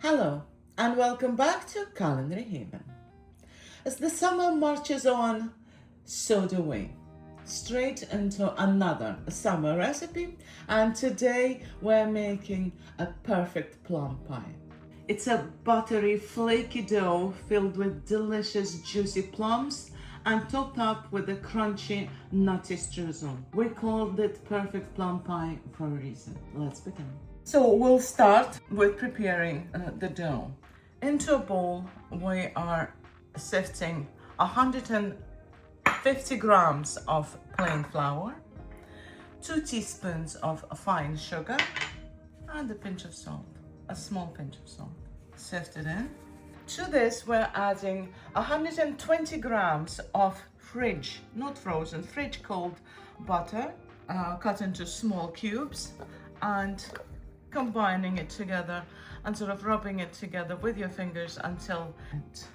Hello and welcome back to Culinary Haven. As the summer marches on, so do we. Straight into another summer recipe, and today we're making a perfect plum pie. It's a buttery, flaky dough filled with delicious, juicy plums and topped up with a crunchy, nutty streusel. We called it perfect plum pie for a reason. Let's begin. So we'll start with preparing the dough. Into a bowl, we are sifting 150 grams of plain flour, 2 teaspoons of fine sugar, and a pinch of salt, a small pinch of salt. Sift it in. To this, we're adding 120 grams of fridge, not frozen, fridge cold butter, cut into small cubes, and combining it together and sort of rubbing it together with your fingers until it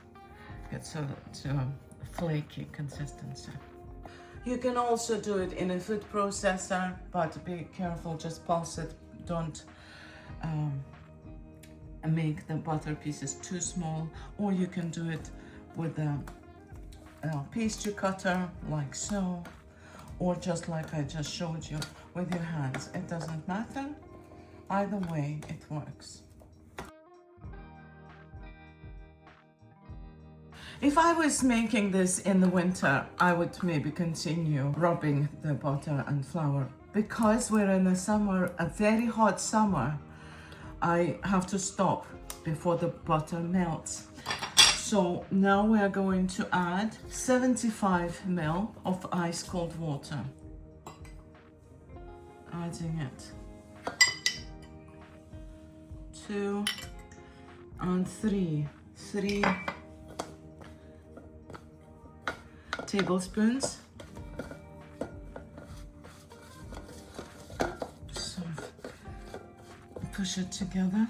gets to a flaky consistency. You can also do it in a food processor, but be careful, just pulse it. Don't make the butter pieces too small, or you can do it with a pastry cutter like so, or just like I just showed you with your hands. It doesn't matter. Either way, it works. If I was making this in the winter, I would maybe continue rubbing the butter and flour. Because we're in the summer, a very hot summer, I have to stop before the butter melts. So now we are going to add 75 ml of ice cold water. Adding it. 2 and 3 tablespoons. Sort of push it together.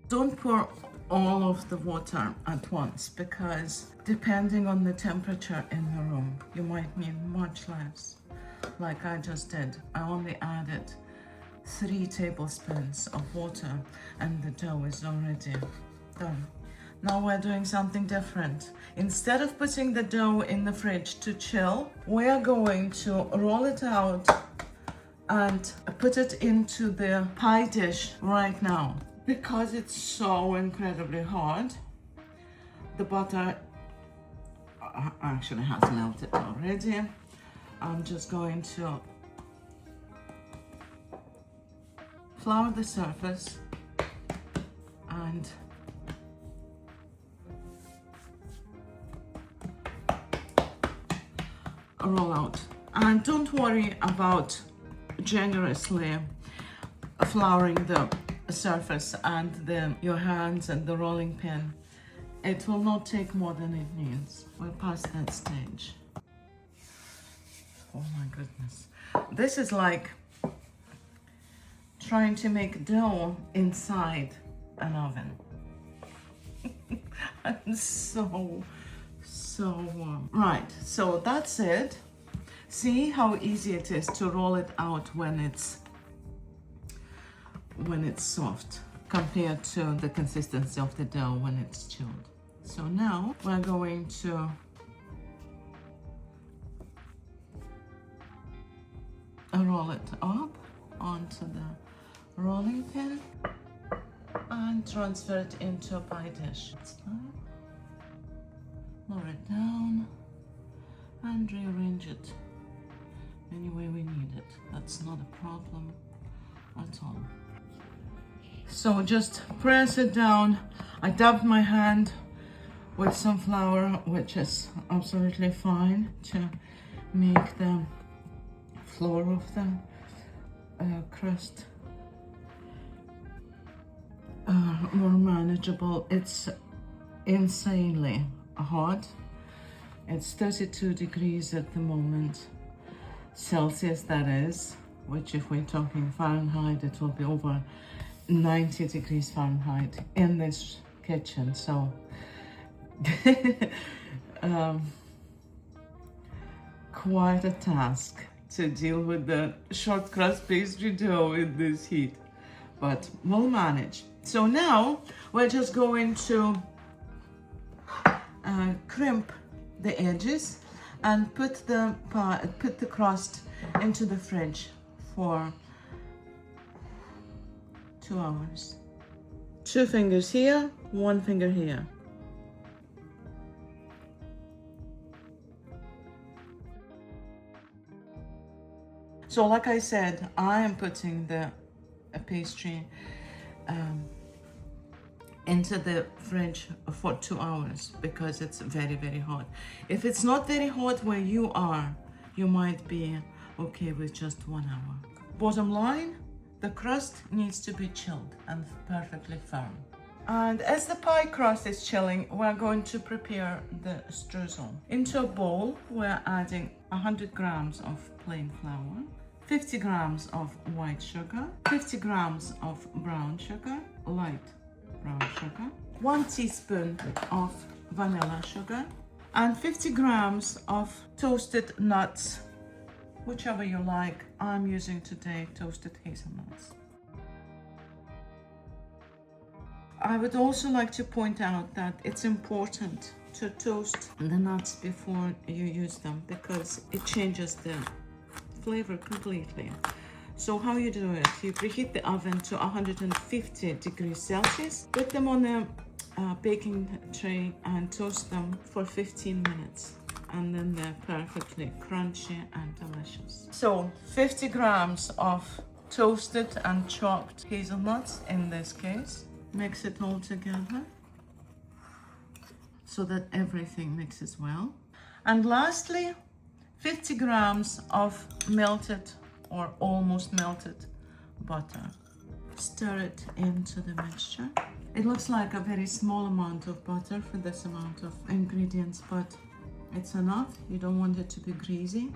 Don't pour all of the water at once, because depending on the temperature in the room, you might need much less. Like I just did, I only added 3 tablespoons of water and the dough is already done. Now we're doing something different. Instead of putting the dough in the fridge to chill, we are going to roll it out and put it into the pie dish right now. Because it's so incredibly hard, the butter actually has melted already. I'm just going to flour the surface and roll out. And don't worry about generously flouring the surface and your hands and the rolling pin. It will not take more than it needs. We're past that stage. Oh my goodness. This is like trying to make dough inside an oven. And so warm. Right, so that's it. See how easy it is to roll it out when it's soft compared to the consistency of the dough when it's chilled. So now we're going to roll it up onto the rolling pin and transfer it into a pie dish. Lower it down and rearrange it any way we need it. That's not a problem at all. So just press it down. I dabbed my hand with some flour, which is absolutely fine to make the floor of the crust more manageable. It's insanely hot. It's 32 degrees at the moment, Celsius that is, which if we're talking Fahrenheit, it will be over 90 degrees Fahrenheit in this kitchen. So quite a task to deal with the short crust pastry dough with this heat, but we'll manage. So now we're just going to crimp the edges and put the crust into the fridge for 2 hours. 2 fingers here, 1 finger here. So like I said, I am putting the pastry into the fridge for 2 hours because it's very, very hot. If it's not very hot where you are, you might be okay with just 1 hour. Bottom line, the crust needs to be chilled and perfectly firm. And as the pie crust is chilling, we're going to prepare the streusel. Into a bowl, we're adding 100 grams of plain flour, 50 grams of white sugar, 50 grams of brown sugar, light brown sugar, 1 teaspoon of vanilla sugar, and 50 grams of toasted nuts, whichever you like. I'm using today toasted hazelnuts. I would also like to point out that it's important to toast the nuts before you use them because it changes the flavor completely. So how you do it, you preheat the oven to 150 degrees Celsius, put them on a baking tray and toast them for 15 minutes. And then they're perfectly crunchy and delicious. So 50 grams of toasted and chopped hazelnuts in this case. Mix it all together so that everything mixes well. And lastly, 50 grams of melted or almost melted butter. Stir it into the mixture. It looks like a very small amount of butter for this amount of ingredients, but it's enough. You don't want it to be greasy.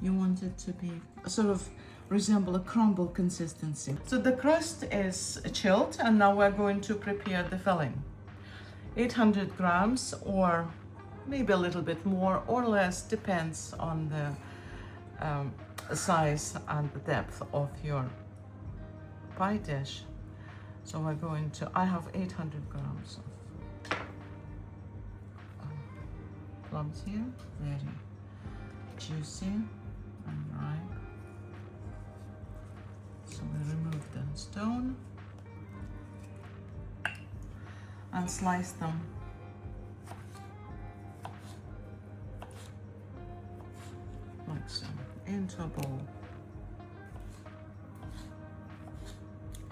You want it to be sort of resemble a crumble consistency. So the crust is chilled and now we're going to prepare the filling. 800 grams or maybe a little bit more or less, depends on the size and the depth of your pie dish. So we're going to, I have 800 grams of plums here, very juicy and ripe. So we remove the stone and slice them like so into a bowl.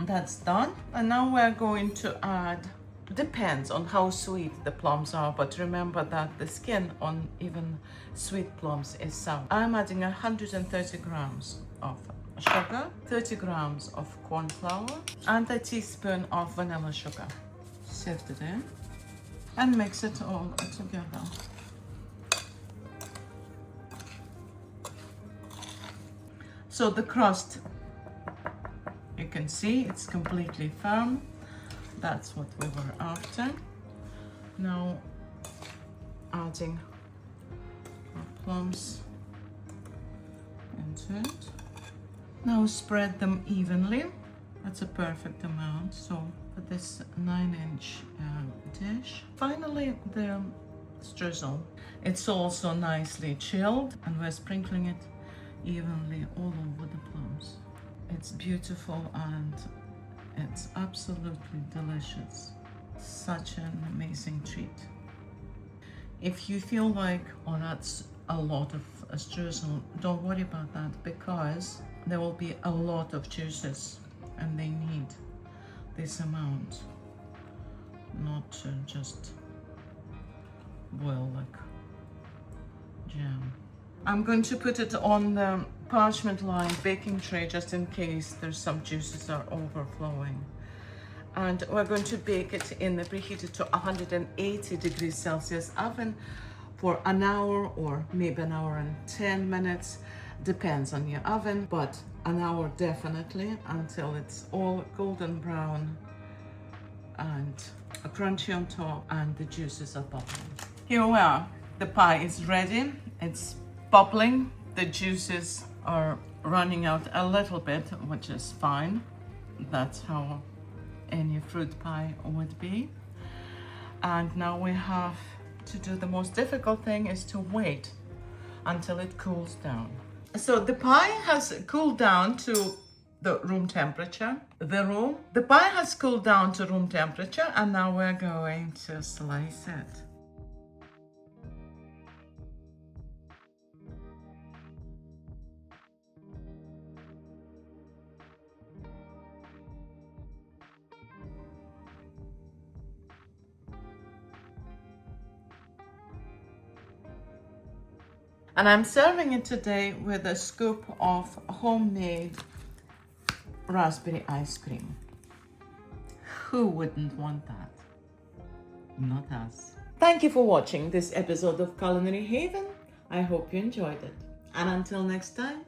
That's done, and now we're going to add, depends on how sweet the plums are, but remember that the skin on even sweet plums is sour. I'm adding 130 grams of sugar, 30 grams of corn flour, and a teaspoon of vanilla sugar. Sift it in and mix it all together. So the crust, you can see it's completely firm. That's what we were after. Now adding our plums into it. Now spread them evenly. That's a perfect amount. So for this 9-inch dish. Finally, the streusel. It's also nicely chilled and we're sprinkling it evenly all over the plums. It's beautiful and it's absolutely delicious. Such an amazing treat. If you feel like, oh, that's a lot of streusel, don't worry about that because there will be a lot of juices and they need this amount, not to just boil like jam. I'm going to put it on the parchment lined baking tray just in case there's some juices are overflowing. And we're going to bake it in the preheated to 180 degrees Celsius oven for an hour or maybe an hour and 10 minutes. Depends on your oven, but an hour definitely, until it's all golden brown and crunchy on top and the juices are bubbling. Here we are. The pie is ready. It's bubbling The juices are running out a little bit, which is fine. That's how any fruit pie would be. And now we have to do the most difficult thing, is to wait until it cools down. So the pie has cooled down to the room temperature. The pie has cooled down to room temperature, and now we're going to slice it. And I'm serving it today with a scoop of homemade raspberry ice cream. Who wouldn't want that? Not us. Thank you for watching this episode of Culinary Haven. I hope you enjoyed it. And until next time,